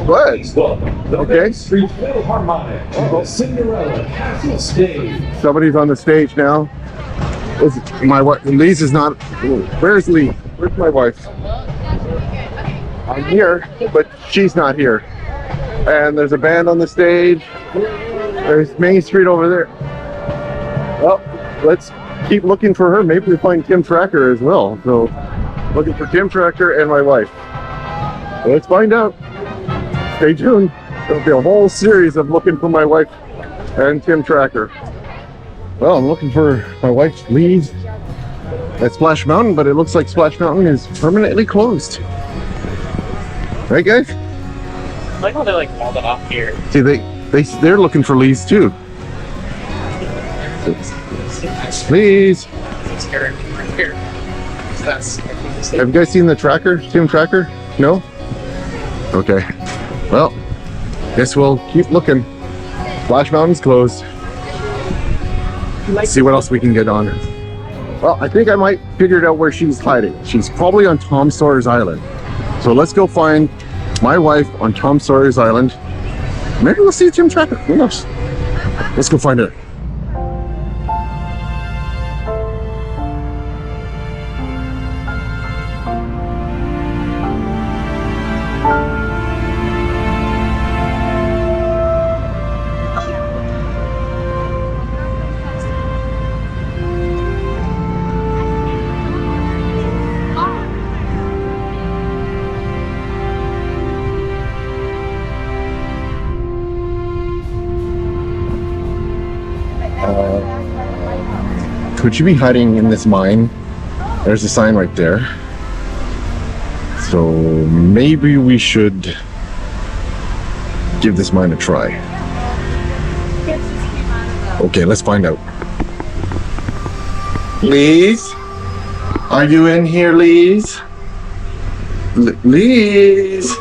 What? Okay. Somebody's on the stage now. My wife, Lise is not. Where's Lise? Where's my wife? I'm here, but she's not here. And there's a band on the stage. There's Main Street over there. Well, let's keep looking for her. Maybe we find Tim Tracker as well. So, looking for Tim Tracker and my wife. Let's find out. Stay tuned. There'll be a whole series of looking for my wife and Tim Tracker. Well, I'm looking for my wife's Lise at Splash Mountain, but it looks like Splash Mountain is permanently closed. Right, guys? I like how they like walled it off here. See, they're looking for Lise too. Lise. Have you guys seen the tracker, Tim Tracker? No? Okay. Well, guess we'll keep looking. Splash Mountain's closed. See what else we can get on her. Well, I think I might figure out where she's hiding. She's probably on Tom Sawyer's Island. So let's go find my wife on Tom Sawyer's Island. Maybe we'll see Tim Tracker. Who knows? Let's go find her. Could you be hiding in this mine? There's a sign right there. So maybe we should give this mine a try. Okay, let's find out. Lise? Are you in here, Lise? Lise?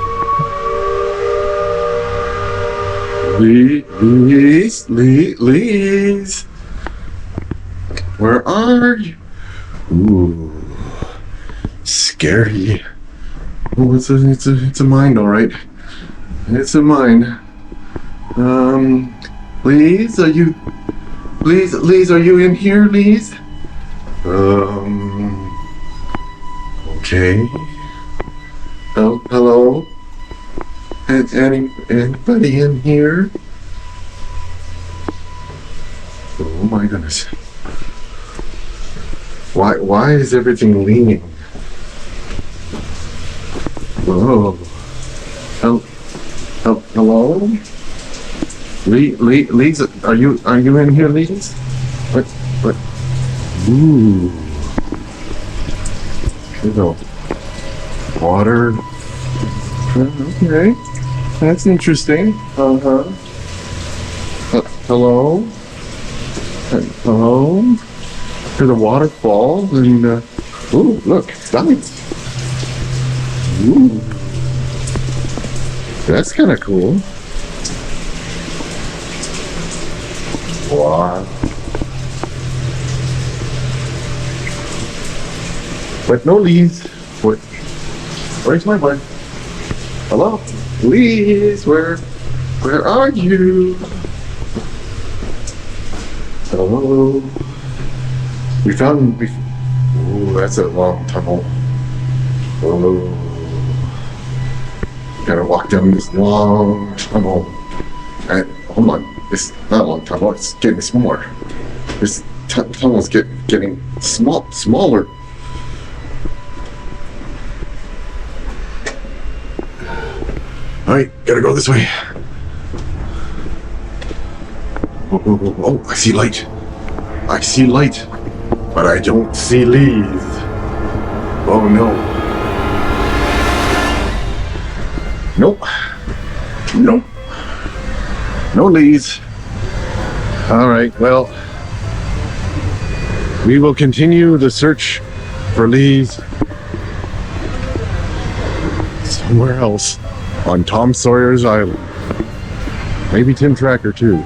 Lise? Where are you? Ooh, scary. Oh, it's a mine, all right. It's a mine. Lise, are you? Lise, are you in here, Lise? Okay. Oh, hello. Anybody in here? Oh my goodness. Why is everything leaning? Whoa. Hello? Lise, are you in here, Lise? What? Ooh. There's no water. Okay. That's interesting. Uh-huh. Hello? Hello? There's a waterfall and ooh, look, diamonds. Ooh. That's kind of cool. Wow. But no Lise. Where's my wife? Hello? Lise, where are you? Hello? Ooh, that's a long tunnel. Oh, gotta walk down this long tunnel. And hold on, it's not a long tunnel, it's getting smaller. This tunnel's getting smaller. Alright, gotta go this way. Oh, I see light. But I don't see Lise. Oh no. Nope. No Lise. Alright, well, we will continue the search for Lise somewhere else on Tom Sawyer's Island. Maybe Tim Tracker too.